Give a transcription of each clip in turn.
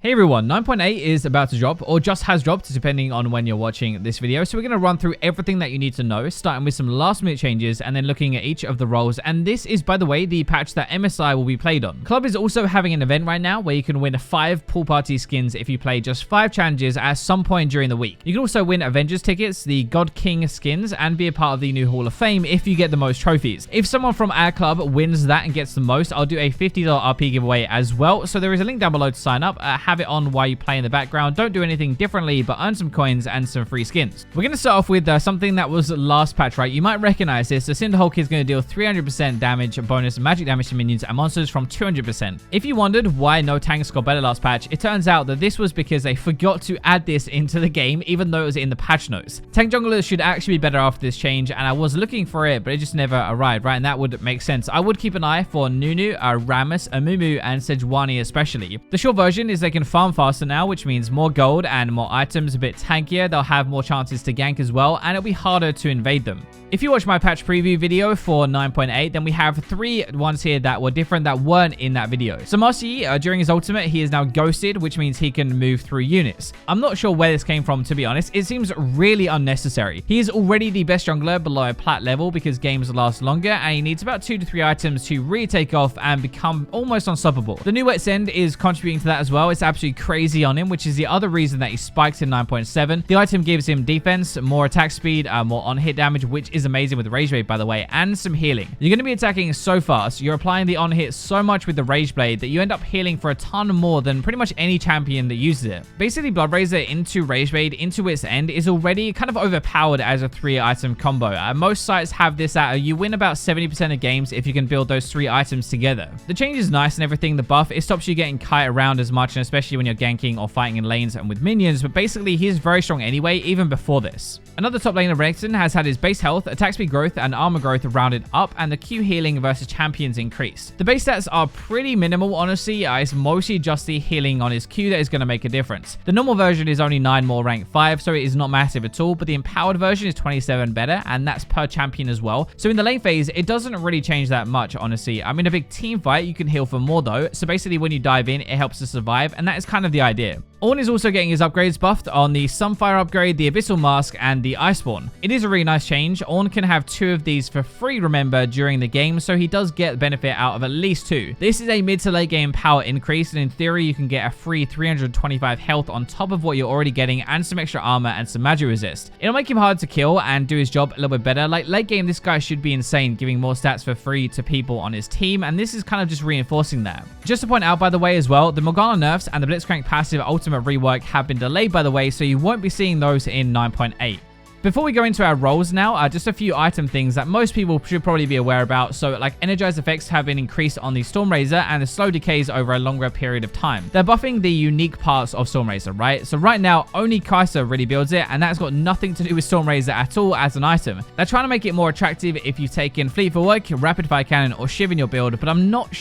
Hey everyone, 9.8 is about to drop, or just has dropped depending on when you're watching this video. So we're going to run through everything that you need to know, starting with some last minute changes and then looking at each of the roles. And this is, by the way, the patch that MSI will be played on. Club is also having an event right now where you can win 5 pool party skins if you play just 5 challenges at some point during the week. You can also win Avengers tickets, the God King skins, and be a part of the new Hall of Fame if you get the most trophies. If someone from our club wins that and gets the most, I'll do a $50 RP giveaway as well. So there is a link down below to sign up. Have it on while you play in the background. Don't do anything differently, but earn some coins and some free skins. We're going to start off with something that was last patch, right? You might recognize this. The Cinderhulk is going to deal 300% damage bonus magic damage to minions and monsters from 200%. If you wondered why no tanks got better last patch, it turns out that this was because they forgot to add this into the game, even though it was in the patch notes. Tank junglers should actually be better after this change, and I was looking for it, but it just never arrived, right? And that would make sense. I would keep an eye for Nunu, Rammus, Amumu, and Sejuani especially. The short version is they can farm faster now, which means more gold and more items, a bit tankier. They'll have more chances to gank as well, and it'll be harder to invade them. If you watch my patch preview video for 9.8, then we have 3 ones here that were different that weren't in that video. So Master Yi, during his ultimate, he is now ghosted, which means he can move through units. I'm not sure where this came from, to be honest. It seems really unnecessary. He is already the best jungler below a plat level because games last longer, and he needs about 2 to 3 items to really take off and become almost unstoppable. The new Wet Send is contributing to that as well. It's absolutely crazy on him, which is the other reason that he spiked in 9.7. The item gives him defense, more attack speed, more on-hit damage, which is amazing with the Rage Blade, by the way, and some healing. You're going to be attacking so fast, you're applying the on-hit so much with the Rage Blade that you end up healing for a ton more than pretty much any champion that uses it. Basically, Blood Razor into Rage Blade into its end is already kind of overpowered as a 3-item combo. Most sites have this at you win about 70% of games if you can build those 3 items together. The change is nice and everything. The buff, it stops you getting kite around as much, and especially when you're ganking or fighting in lanes and with minions, but basically he is very strong anyway, even before this. Another top laner, Renekton, has had his base health, attack speed growth, and armor growth rounded up, and the Q healing versus champions increased. The base stats are pretty minimal, honestly. It's mostly just the healing on his Q that is going to make a difference. The normal version is only 9 more rank 5, so it is not massive at all, but the empowered version is 27 better, and that's per champion as well. So in the lane phase, it doesn't really change that much, honestly. I mean, a big team fight, you can heal for more though, so basically when you dive in, it helps to survive, and that is kind of the idea. Ornn is also getting his upgrades buffed on the Sunfire upgrade, the Abyssal Mask, and the Iceborne. It is a really nice change. Ornn can have 2 of these for free, remember, during the game, so he does get benefit out of at least 2. This is a mid to late game power increase, and in theory, you can get a free 325 health on top of what you're already getting, and some extra armor and some magic resist. It'll make him hard to kill and do his job a little bit better. Like late game, this guy should be insane, giving more stats for free to people on his team, and this is kind of just reinforcing that. Just to point out, by the way, as well, the Morgana nerfs and the Blitzcrank passive ultimate rework have been delayed, by the way, so you won't be seeing those in 9.8. Before we go into our roles now, just a few item things that most people should probably be aware about. So like energized effects have been increased on the Stormrazor, and the slow decays over a longer period of time. They're buffing the unique parts of Stormrazor, right? So right now, only Kai'Sa really builds it, and that's got nothing to do with Stormrazor at all as an item. They're trying to make it more attractive if you've taken Fleet Footwork, Rapid Fire Cannon, or Shiv in your build, but I'm not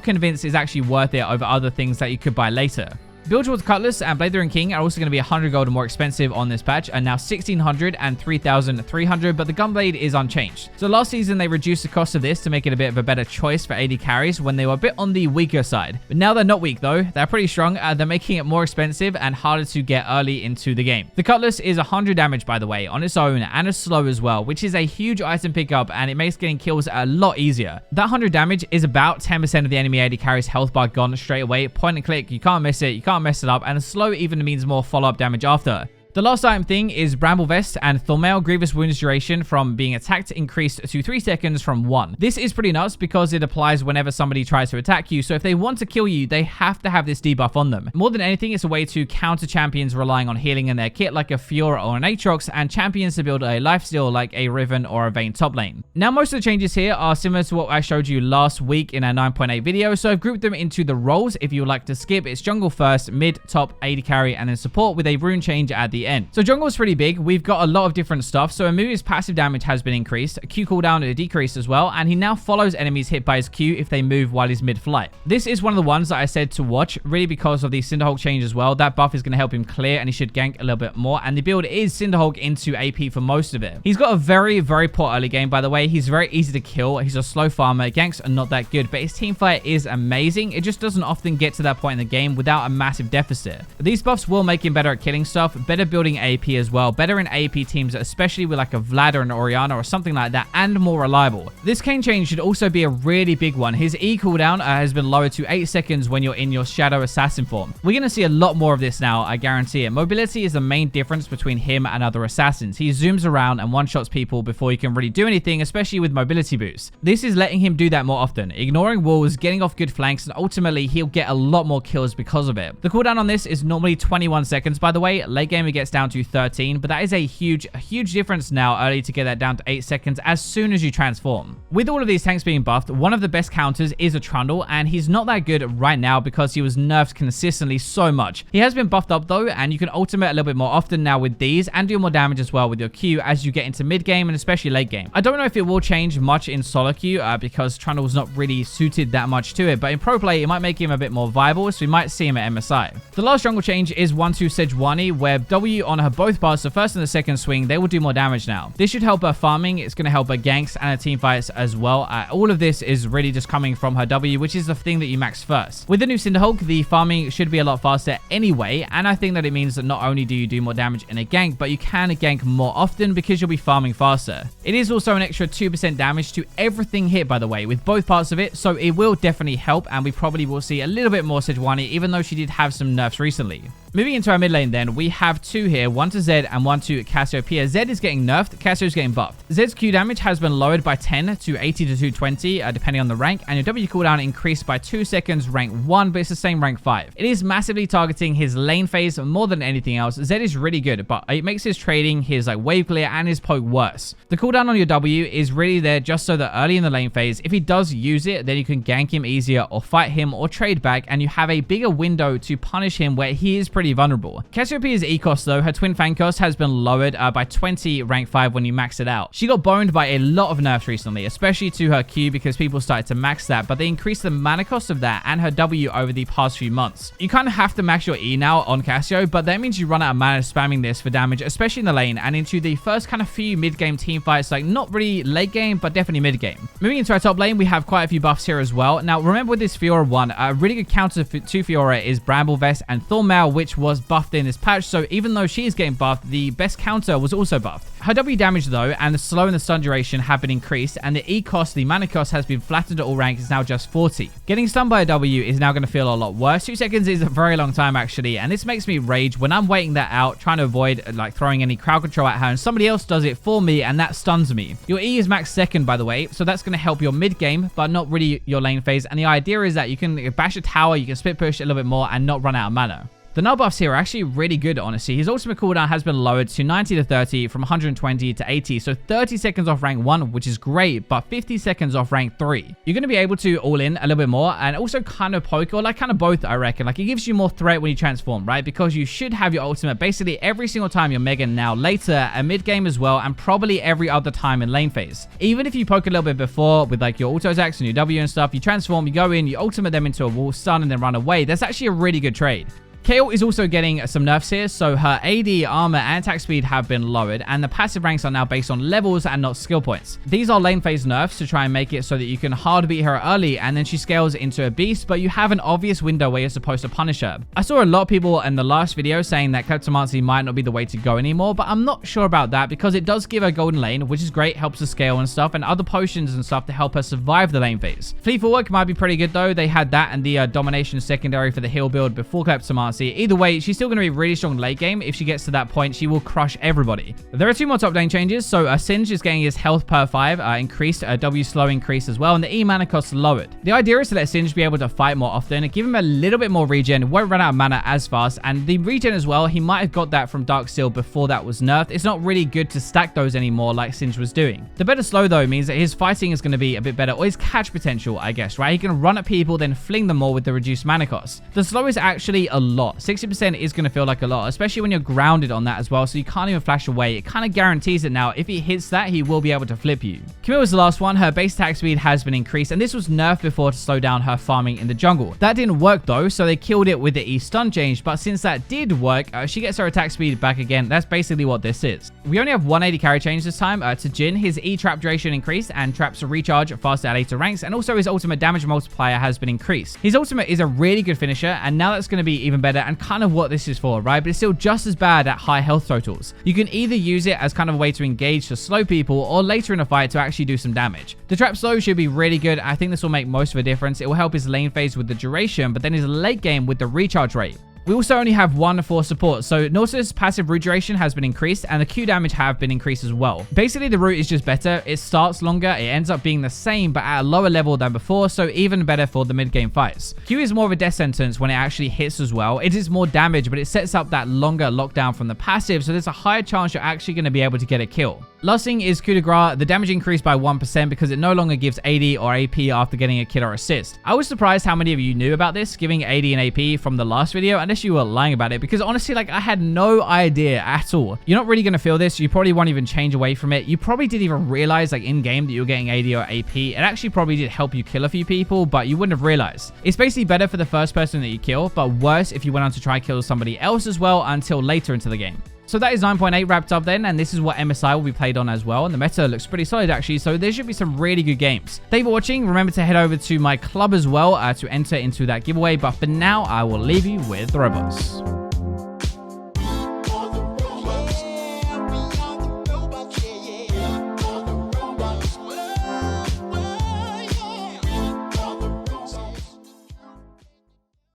convinced it's actually worth it over other things that you could buy later. Build towards Cutlass and Blade Throwing King are also going to be 100 gold more expensive on this patch, and now 1600 and 3300, but the Gunblade is unchanged. So last season they reduced the cost of this to make it a bit of a better choice for AD carries when they were a bit on the weaker side. But now they're not weak though, they're pretty strong. They're making it more expensive and harder to get early into the game. The Cutlass is 100 damage, by the way, on its own, and is slow as well, which is a huge item pickup, and it makes getting kills a lot easier. That 100 damage is about 10% of the enemy AD carry's health bar gone straight away. Point and click, you can't miss it, you can't mess it up, and slow even means more follow-up damage after. The last item thing is Bramble Vest and Thormail Grievous Wounds duration from being attacked increased to 3 seconds from 1. This is pretty nuts because it applies whenever somebody tries to attack you, so if they want to kill you, they have to have this debuff on them. More than anything, it's a way to counter champions relying on healing in their kit like a Fiora or an Aatrox, and champions to build a lifesteal like a Riven or a Vayne top lane. Now, most of the changes here are similar to what I showed you last week in our 9.8 video, so I've grouped them into the roles if you would like to skip. It's jungle first, mid, top, AD carry, and then support with a rune change at the end. So jungle's pretty big. We've got a lot of different stuff. So Amu's passive damage has been increased, Q cooldown decreased as well, and he now follows enemies hit by his Q if they move while he's mid-flight. This is one of the ones that I said to watch, really because of the Cinderhulk change as well. That buff is going to help him clear, and he should gank a little bit more, and the build is Cinderhulk into AP for most of it. He's got a very, very poor early game, by the way. He's very easy to kill. He's a slow farmer. Ganks are not that good, but his team fight is amazing. It just doesn't often get to that point in the game without a massive deficit. These buffs will make him better at killing stuff, better building AP as well, better in AP teams, especially with like a Vlad or an Orianna or something like that, and more reliable. This Kane change should also be a really big one. His E cooldown has been lowered to 8 seconds when you're in your Shadow Assassin form. We're going to see a lot more of this now, I guarantee it. Mobility is the main difference between him and other assassins. He zooms around and one-shots people before he can really do anything, especially with mobility boosts. This is letting him do that more often, ignoring walls, getting off good flanks, and ultimately he'll get a lot more kills because of it. The cooldown on this is normally 21 seconds, by the way. Late game it gets down to 13, but that is a huge difference now early to get that down to 8 seconds as soon as you transform. With all of these tanks being buffed, one of the best counters is a Trundle, and he's not that good right now because he was nerfed consistently so much. He has been buffed up though, and you can ultimate a little bit more often now with these and do more damage as well with your Q as you get into mid game and especially late game. I don't know if it will change much in solo queue because Trundle's not really suited that much to it, but in pro play it might make him a bit more viable, so we might see him at MSI. The last jungle change is 1-2 Sejuani, where W on her both bars, the first and the second swing, they will do more damage now. This should help her farming, it's going to help her ganks and her team fights as well. All of this is really just coming from her W, which is the thing that you max first. With the new Cinderhulk, the farming should be a lot faster anyway, and I think that it means that not only do you do more damage in a gank, but you can gank more often because you'll be farming faster. It is also an extra 2% damage to everything hit, by the way, with both parts of it, so it will definitely help, and we probably will see a little bit more Sejuani, even though she did have some nerfs recently. Moving into our mid lane then, we have two here, one to Zed and one to Cassiopeia. Zed is getting nerfed, Cassio's getting buffed. Zed's Q damage has been lowered by 10 to 80 to 220, depending on the rank, and your W cooldown increased by 2 seconds rank 1, but it's the same rank 5. It is massively targeting his lane phase more than anything else. Zed is really good, but it makes his trading, his like wave clear, and his poke worse. The cooldown on your W is really there just so that early in the lane phase, if he does use it, then you can gank him easier or fight him or trade back, and you have a bigger window to punish him where he is pretty vulnerable. Cassiopeia's E cost though, her twin fang cost has been lowered by 20 rank 5 when you max it out. She got boned by a lot of nerfs recently, especially to her Q because people started to max that, but they increased the mana cost of that and her W over the past few months. You kind of have to max your E now on Cassio, but that means you run out of mana spamming this for damage, especially in the lane and into the first kind of few mid-game team fights, like not really late game, but definitely mid-game. Moving into our top lane, we have quite a few buffs here as well. Now, remember with this Fiora one, a really good counter to Fiora is Bramble Vest and Thornmail, which was buffed in this patch, so even though she is getting buffed, the best counter was also buffed. Her W damage though, and the slow and the stun duration have been increased, and the E cost, the mana cost, has been flattened at all ranks, is now just 40. Getting stunned by a W is now going to feel a lot worse. 2 seconds is a very long time actually, and this makes me rage when I'm waiting that out, trying to avoid like throwing any crowd control at her, and somebody else does it for me, and that stuns me. Your E is max second, by the way, so that's going to help your mid game, but not really your lane phase, and the idea is that you can bash a tower, you can split push a little bit more, and not run out of mana. The null buffs here are actually really good, honestly. His ultimate cooldown has been lowered to 90 to 30 from 120 to 80. So 30 seconds off rank 1, which is great, but 50 seconds off rank 3. You're going to be able to all in a little bit more and also kind of poke, or like kind of both, I reckon. Like it gives you more threat when you transform, right? Because you should have your ultimate basically every single time you're mega, now later, a mid game as well, and probably every other time in lane phase. Even if you poke a little bit before with like your auto attacks and your W and stuff, you transform, you go in, you ultimate them into a wall, stun, and then run away. That's actually a really good trade. Kayle is also getting some nerfs here, so her AD, armor, and attack speed have been lowered, and the passive ranks are now based on levels and not skill points. These are lane phase nerfs to try and make it so that you can hard beat her early, and then she scales into a beast, but you have an obvious window where you're supposed to punish her. I saw a lot of people in the last video saying that Kleptomancy might not be the way to go anymore, but I'm not sure about that because it does give her golden lane, which is great, helps her scale and stuff, and other potions and stuff to help her survive the lane phase. Fleetful Work might be pretty good though. They had that and the domination secondary for the heal build before Kleptomancy. Either way, she's still going to be really strong late game. If she gets to that point, she will crush everybody. There are 2 more top lane changes. So Singe is getting his health per 5 increased, W slow increase as well, and the E mana cost lowered. The idea is to let Singe be able to fight more often and give him a little bit more regen, won't run out of mana as fast, and the regen as well, he might have got that from Darksteel before that was nerfed. It's not really good to stack those anymore like Singe was doing. The better slow though means that his fighting is going to be a bit better, or his catch potential, I guess, right? He can run at people, then fling them more with the reduced mana cost. The slow is actually a lot. lot. 60% is going to feel like a lot, especially when you're grounded on that as well, so you can't even flash away. It kind of guarantees it now. If he hits that, he will be able to flip you. Camilla's the last one. Her base attack speed has been increased, and this was nerfed before to slow down her farming in the jungle. That didn't work though, so they killed it with the E stun change, but since that did work, she gets her attack speed back again. That's basically what this is. We only have 180 carry change this time. To Jin, his E trap duration increased and traps recharge faster at later ranks, and also his ultimate damage multiplier has been increased. His ultimate is a really good finisher, and now that's going to be even better and kind of what this is for, right? But it's still just as bad at high health totals. You can either use it as kind of a way to engage to slow people, or later in a fight to actually do some damage. The trap slow should be really good. I think this will make most of a difference. It will help his lane phase with the duration, but then his late game with the recharge rate. We also only have 1 for support, so Nautilus' passive root duration has been increased and the Q damage have been increased as well. Basically, the root is just better. It starts longer, it ends up being the same but at a lower level than before, so even better for the mid-game fights. Q is more of a death sentence when it actually hits as well. It is more damage, but it sets up that longer lockdown from the passive, so there's a higher chance you're actually going to be able to get a kill. Last thing is coup de grace. The damage increased by 1% because it no longer gives AD or AP after getting a kill or assist. I was surprised how many of you knew about this, giving AD and AP from the last video, unless you were lying about it, because honestly, like, I had no idea at all. You're not really going to feel this. You probably won't even change away from it. You probably didn't even realize, like, in game that you were getting AD or AP. It actually probably did help you kill a few people, but you wouldn't have realized. It's basically better for the first person that you kill, but worse if you went on to try kill somebody else as well until later into the game. So that is 9.8 wrapped up then, and this is what MSI will be played on as well, and the meta looks pretty solid actually, so there should be some really good games. Thank you for watching. Remember to head over to my club as well to enter into that giveaway, but for now, I will leave you with the robots.